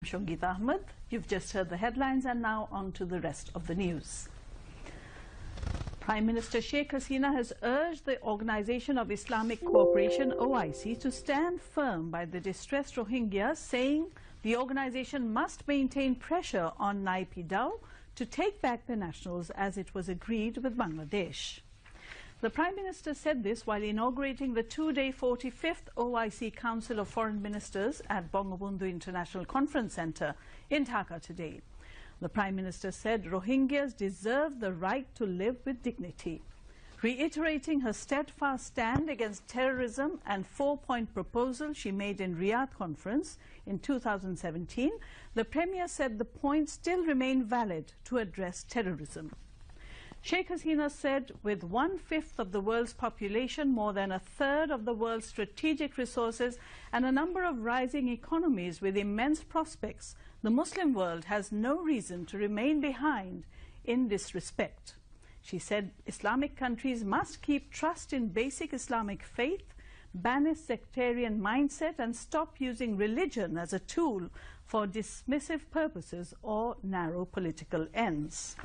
Shongit Ahmed. You've just heard the headlines, and now on to the rest of the news. Prime Minister Sheikh Hasina has urged the Organization of Islamic Cooperation, OIC, to stand firm by the distressed Rohingyas, saying the organization must maintain pressure on Naypyidaw to take back the nationals as it was agreed with Bangladesh. The Prime Minister said this while inaugurating the two-day 45th OIC Council of Foreign Ministers at Bangabandhu International Conference Centre in Dhaka today. The Prime Minister said Rohingyas deserve the right to live with dignity. Reiterating her steadfast stand against terrorism and four-point proposal she made in Riyadh conference in 2017, the Premier said the points still remain valid to address terrorism. Sheikh Hasina said with 1/5 of the world's population, more than 1/3 of the world's strategic resources, and a number of rising economies with immense prospects, the Muslim world has no reason to remain behind in this respect. She said Islamic countries must keep trust in basic Islamic faith, banish sectarian mindset, and stop using religion as a tool for dismissive purposes or narrow political ends.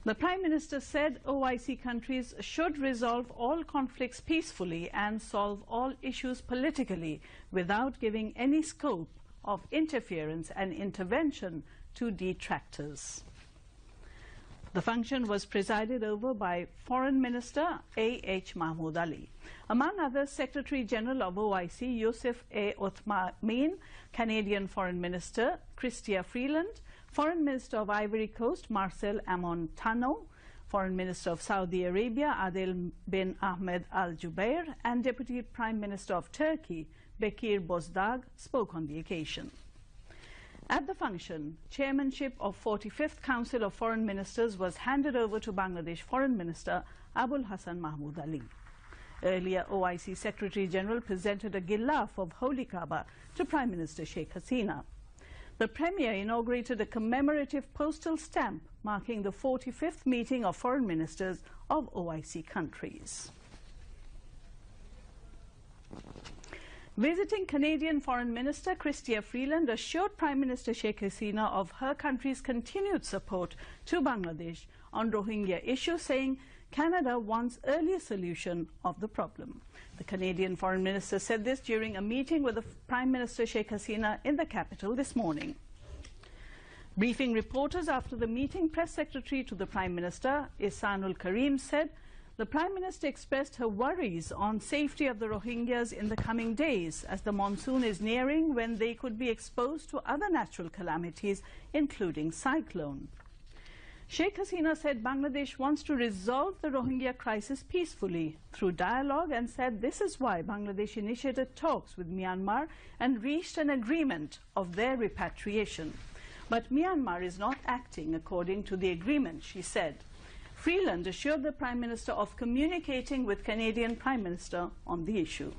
The Prime Minister said OIC countries should resolve all conflicts peacefully and solve all issues politically without giving any scope of interference and intervention to detractors. The function was presided over by Foreign Minister A.H. Mahmood Ali. Among others, Secretary General of OIC Yusuf A. Othmane, Canadian Foreign Minister Chrystia Freeland, Foreign Minister of Ivory Coast Marcel Amon Tano, Foreign Minister of Saudi Arabia Adel bin Ahmed Al Jubair, and Deputy Prime Minister of Turkey Bekir Bozdagh spoke on the occasion. At the function, chairmanship of 45th Council of Foreign Ministers was handed over to Bangladesh Foreign Minister Abul Hassan Mahmood Ali. Earlier, OIC Secretary General presented a gilaf of Holy Kaaba to Prime Minister Sheikh Hasina. The Premier inaugurated a commemorative postal stamp marking the 45th meeting of foreign ministers of OIC countries. Visiting Canadian Foreign Minister Chrystia Freeland assured Prime Minister Sheikh Hasina of her country's continued support to Bangladesh on Rohingya issue, saying Canada wants earlier solution of the problem. The Canadian Foreign Minister said this during a meeting with the Prime Minister Sheikh Hasina in the capital this morning. Briefing reporters after the meeting, Press Secretary to the Prime Minister Ihsanul Karim said the Prime Minister expressed her worries on safety of the Rohingyas in the coming days as the monsoon is nearing, when they could be exposed to other natural calamities, including cyclone. Sheikh Hasina said Bangladesh wants to resolve the Rohingya crisis peacefully through dialogue, and said this is why Bangladesh initiated talks with Myanmar and reached an agreement of their repatriation. But Myanmar is not acting according to the agreement, she said. Freeland assured the Prime Minister of communicating with Canadian Prime Minister on the issue.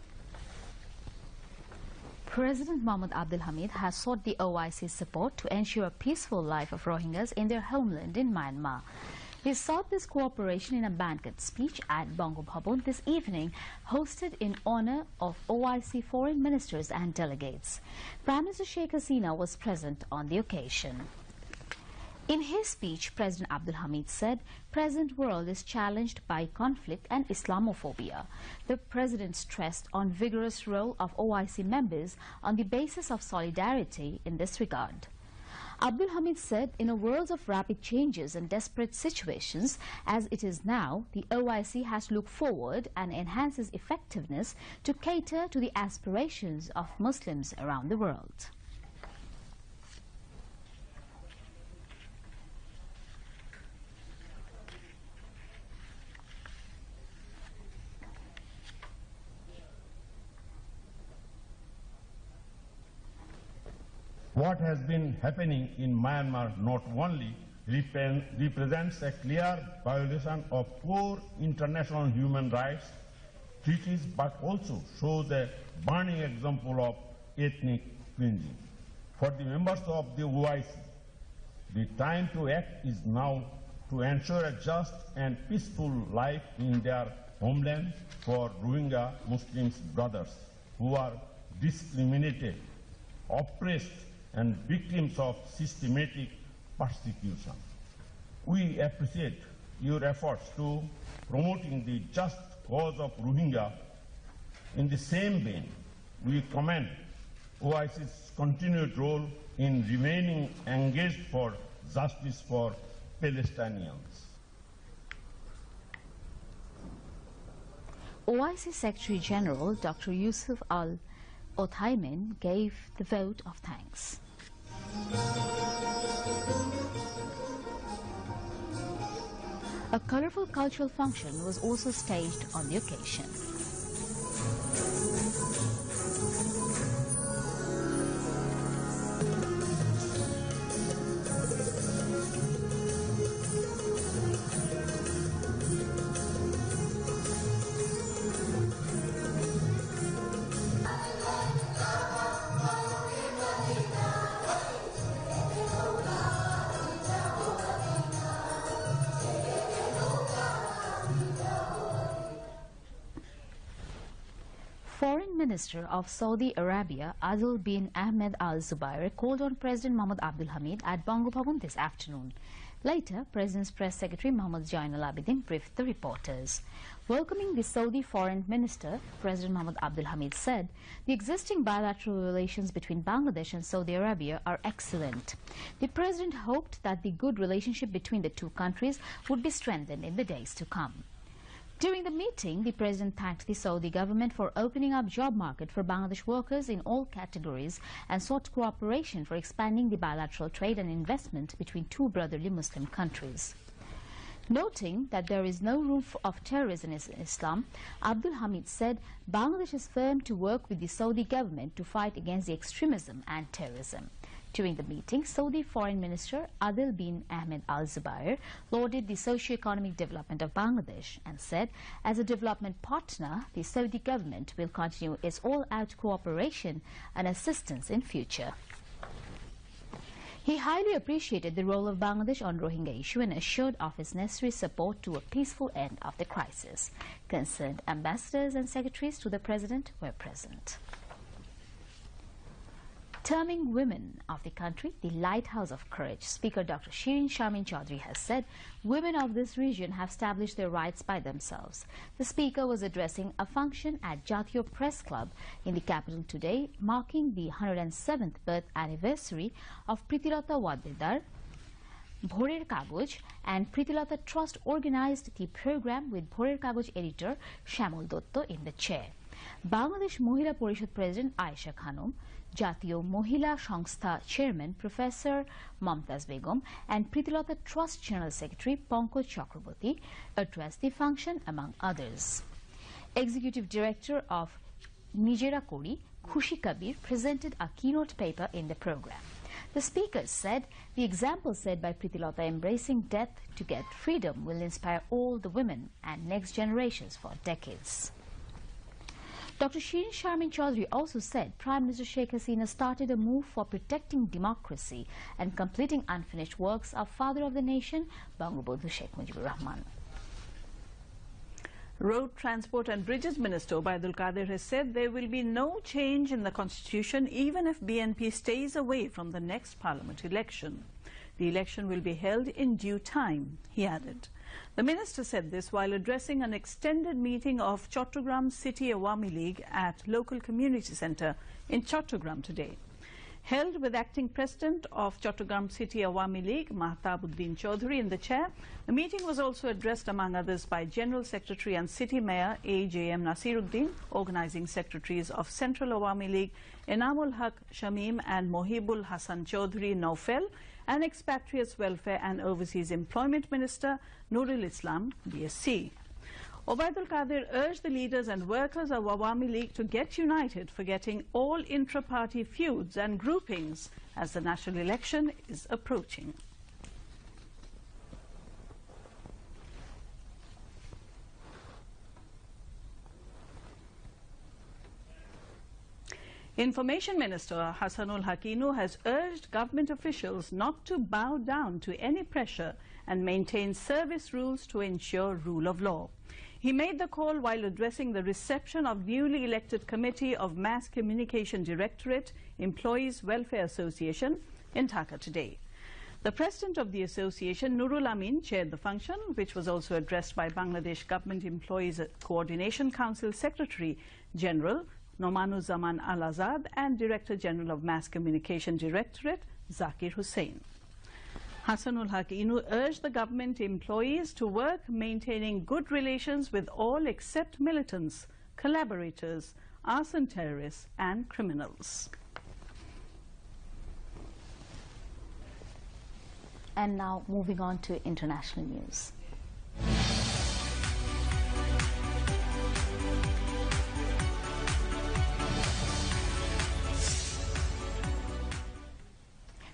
President Mohamed Abdul Hamid has sought the OIC's support to ensure a peaceful life of Rohingyas in their homeland in Myanmar. He sought this cooperation in a banquet speech at Bangabandhu this evening, hosted in honor of OIC foreign ministers and delegates. Prime Minister Sheikh Hasina was present on the occasion. In his speech, President Abdul Hamid said, present world is challenged by conflict and Islamophobia. The President stressed on vigorous role of OIC members on the basis of solidarity in this regard. Abdul Hamid said, in a world of rapid changes and desperate situations as it is now, the OIC has to look forward and enhance its effectiveness to cater to the aspirations of Muslims around the world. What has been happening in Myanmar not only represents a clear violation of core international human rights treaties, but also shows a burning example of ethnic cleansing. For the members of the OIC, the time to act is now to ensure a just and peaceful life in their homeland for Rohingya Muslims brothers who are discriminated, oppressed, and victims of systematic persecution. We appreciate your efforts to promoting the just cause of Rohingya. In the same vein, we commend OIC's continued role in remaining engaged for justice for Palestinians. OIC Secretary General Dr. Yusuf Al-Othaymin gave the vote of thanks. A colorful cultural function was also staged on the occasion. Foreign Minister of Saudi Arabia Adil bin Ahmed Al Zubair called on President Mohammad Abdul Hamid at Bongo Bhavan this afternoon. Later, President's Press Secretary Mohammad Jainal Abidin briefed the reporters. Welcoming the Saudi Foreign Minister, President Mohammad Abdul Hamid said the existing bilateral relations between Bangladesh and Saudi Arabia are excellent. The President hoped that the good relationship between the two countries would be strengthened in the days to come. During the meeting, the President thanked the Saudi government for opening up job market for Bangladesh workers in all categories and sought cooperation for expanding the bilateral trade and investment between two brotherly Muslim countries. Noting that there is no room of terrorism in Islam, Abdul Hamid said Bangladesh is firm to work with the Saudi government to fight against the extremism and terrorism. During the meeting, Saudi Foreign Minister Adil bin Ahmed Al Zubair lauded the socio-economic development of Bangladesh and said, as a development partner, the Saudi government will continue its all-out cooperation and assistance in future. He highly appreciated the role of Bangladesh on Rohingya issue and assured of its necessary support to a peaceful end of the crisis. Concerned ambassadors and secretaries to the President were present. Terming women of the country the lighthouse of courage, Speaker Dr. Shirin Sharmin Chaudhry has said women of this region have established their rights by themselves. The Speaker was addressing a function at Jatiyo Press Club in the capital today, marking the 107th birth anniversary of Pritilata Wadedar. Bhorer Kagoj and Pritilata Trust organized the program with Bhorer Kagoj editor Shamol Dotto in the chair. Bangladesh Mohila Porishad President Aisha Khanum, Jatiyo Mohila Shongstha Chairman Professor Momtaz Begum and Pritilata Trust General Secretary Pankaj Chakraborty addressed the function among others. Executive Director of Nijera Kori, Khushi Kabir, presented a keynote paper in the program. The speaker said the example set by Pritilata embracing death to get freedom will inspire all the women and next generations for decades. Dr. Shirin Sharmin Chaudhry also said Prime Minister Sheikh Hasina started a move for protecting democracy and completing unfinished works of Father of the Nation, Bangabandhu Sheikh Mujibur Rahman. Road Transport and Bridges Minister Obaidul Qadir has said there will be no change in the constitution even if BNP stays away from the next parliament election. The election will be held in due time, he added. The minister said this while addressing an extended meeting of Chattogram City Awami League at local community centre in Chattogram today. Held with acting president of Chattogram City Awami League, Mahtabuddin Chaudhry, in the chair, the meeting was also addressed among others by General Secretary and City Mayor A.J.M. Nasiruddin, organising secretaries of Central Awami League Enamul Haq Shamim and Mohibul Hassan Chaudhry Naufel, and Expatriates Welfare and Overseas Employment Minister Nurul Islam, BSc. Obaidul Qadir urged the leaders and workers of Awami League to get united, forgetting all intra-party feuds and groupings as the national election is approaching. Information Minister Hassanul Haqqinu has urged government officials not to bow down to any pressure and maintain service rules to ensure rule of law. He made the call while addressing the reception of newly elected Committee of Mass Communication Directorate Employees Welfare Association in Dhaka today. The president of the association, Nurul Amin, chaired the function, which was also addressed by Bangladesh Government Employees Coordination Council Secretary General Nomanuzzaman Al-Azad and Director General of Mass Communication Directorate, Zakir Hussain. Hassanul Haq Inu urged the government employees to work maintaining good relations with all except militants, collaborators, arson terrorists and criminals. And now moving on to international news.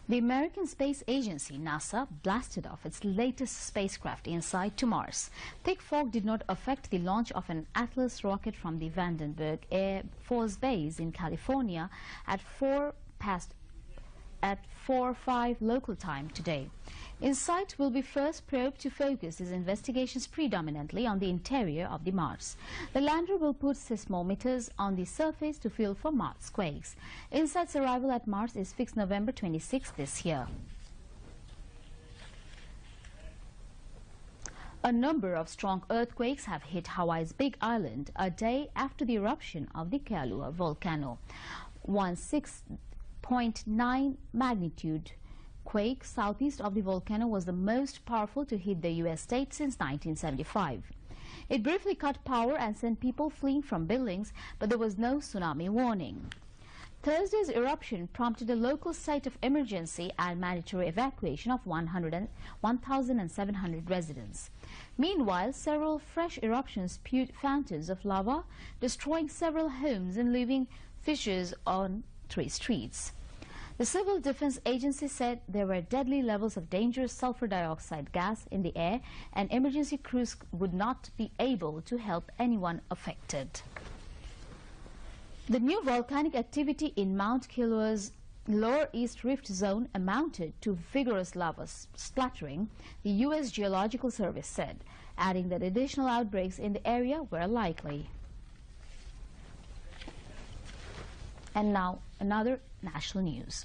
The American Space Agency, NASA, blasted off its latest spacecraft InSight to Mars. Thick fog did not affect the launch of an Atlas rocket from the Vandenberg Air Force Base in California at 4:05 local time today. InSight will be first probe to focus its investigations predominantly on the interior of the Mars. The lander will put seismometers on the surface to feel for Mars quakes. InSight's arrival at Mars is fixed November 26 this year. A number of strong earthquakes have hit Hawaii's Big Island a day after the eruption of the Kailua volcano. 6.9 magnitude quake southeast of the volcano was the most powerful to hit the U.S. state since 1975. It briefly cut power and sent people fleeing from buildings, but there was no tsunami warning. Thursday's eruption prompted a local state of emergency and mandatory evacuation of 1,700 residents. Meanwhile, several fresh eruptions spewed fountains of lava, destroying several homes and leaving fissures on 3 streets. The Civil Defense Agency said there were deadly levels of dangerous sulfur dioxide gas in the air and emergency crews would not be able to help anyone affected. The new volcanic activity in Mount Kilaue's lower East Rift zone amounted to vigorous lava splattering, the U.S. Geological Service said, adding that additional outbreaks in the area were likely. And now another national news.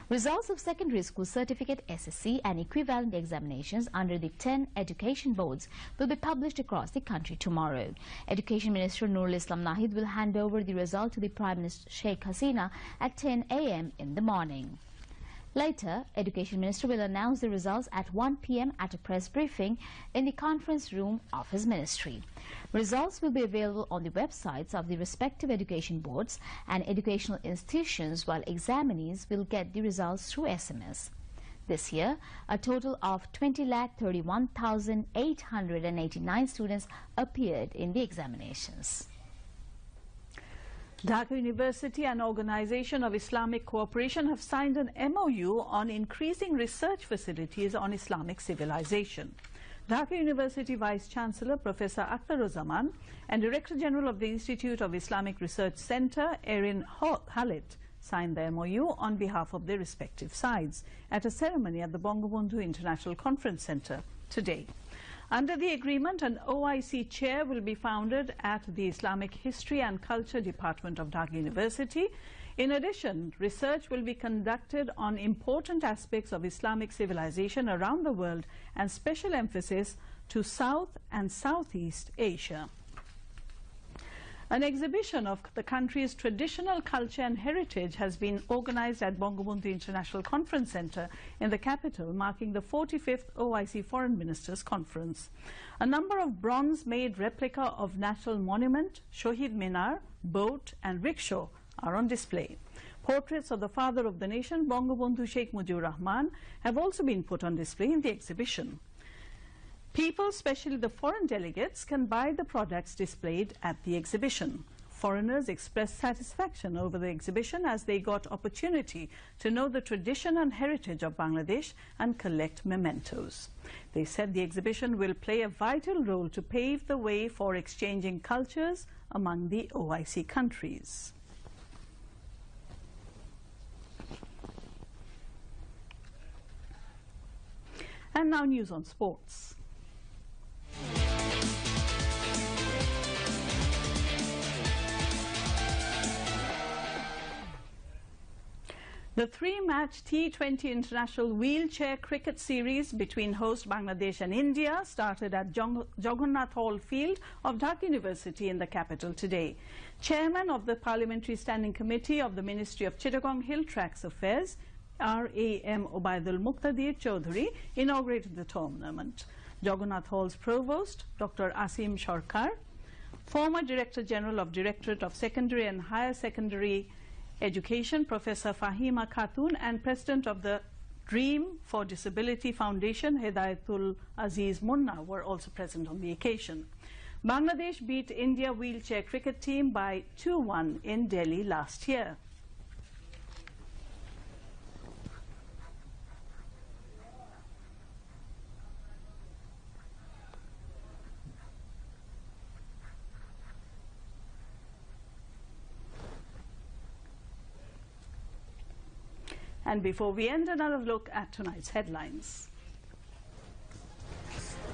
Results of secondary school certificate, SSC and equivalent examinations under the 10 education boards will be published across the country tomorrow. Education Minister Nurul Islam Nahid will hand over the result to the Prime Minister Sheikh Hasina at 10 a.m. in the morning. Later, Education Minister will announce the results at 1 p.m. at a press briefing in the conference room of his ministry. Results will be available on the websites of the respective education boards and educational institutions, while examinees will get the results through SMS. This year, a total of 20,31,889 students appeared in the examinations. Dhaka University and Organization of Islamic Cooperation have signed an MOU on increasing research facilities on Islamic civilization. Dhaka University Vice-Chancellor Professor Akhtaruzzaman and Director General of the Institute of Islamic Research Center, Erin Halit, signed the MOU on behalf of their respective sides at a ceremony at the Bangabandhu International Conference Center today. Under the agreement, an OIC chair will be founded at the Islamic History and Culture Department of Dhaka University. In addition, research will be conducted on important aspects of Islamic civilization around the world and special emphasis to South and Southeast Asia. An exhibition of the country's traditional culture and heritage has been organized at Bangabandhu International Conference Center in the capital, marking the 45th OIC Foreign Ministers Conference. A number of bronze-made replica of National Monument, Shohid Minar, boat and rickshaw are on display. Portraits of the father of the nation, Bangabandhu Sheikh Mujibur Rahman, have also been put on display in the exhibition. People, especially the foreign delegates, can buy the products displayed at the exhibition. Foreigners expressed satisfaction over the exhibition as they got opportunity to know the tradition and heritage of Bangladesh and collect mementos. They said the exhibition will play a vital role to pave the way for exchanging cultures among the OIC countries. And now news on sports. The three-match T20 International Wheelchair Cricket Series between host Bangladesh and India started at Jagannath Hall Field of Dhaka University in the capital today. Chairman of the Parliamentary Standing Committee of the Ministry of Chittagong Hill Tracks Affairs, RAM Obaidul Muqtadir Chaudhary, inaugurated the tournament. Jagannath Hall's Provost, Dr. Asim Sarkar, former Director General of Directorate of Secondary and Higher Secondary Education, Professor Fahima Khatun, and President of the Dream for Disability Foundation, Hidayatul Aziz Munna, were also present on the occasion. Bangladesh beat India wheelchair cricket team by 2-1 in Delhi last year. And before we end, another look at tonight's headlines.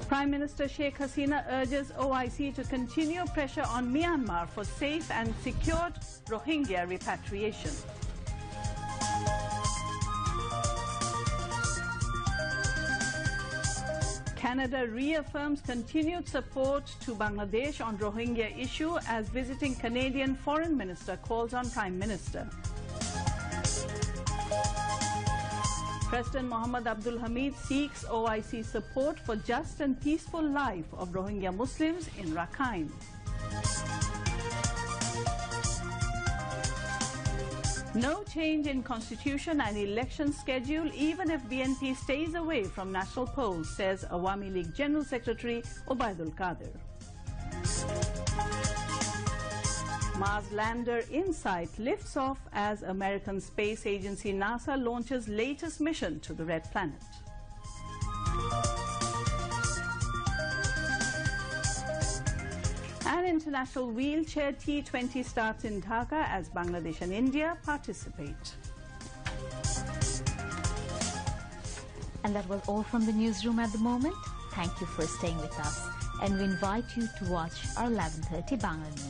Prime Minister Sheikh Hasina urges OIC to continue pressure on Myanmar for safe and secured Rohingya repatriation. Canada reaffirms continued support to Bangladesh on Rohingya issue as visiting Canadian Foreign Minister calls on Prime Minister. President Mohammad Abdul Hamid seeks OIC support for just and peaceful life of Rohingya Muslims in Rakhine. No change in constitution and election schedule even if BNP stays away from national polls, says Awami League General Secretary Obaidul Qadir. Mars lander InSight lifts off as American space agency NASA launches latest mission to the Red Planet. An international wheelchair T20 starts in Dhaka as Bangladesh and India participate. And that was all from the newsroom at the moment. Thank you for staying with us, and we invite you to watch our 11:30 Bangla News.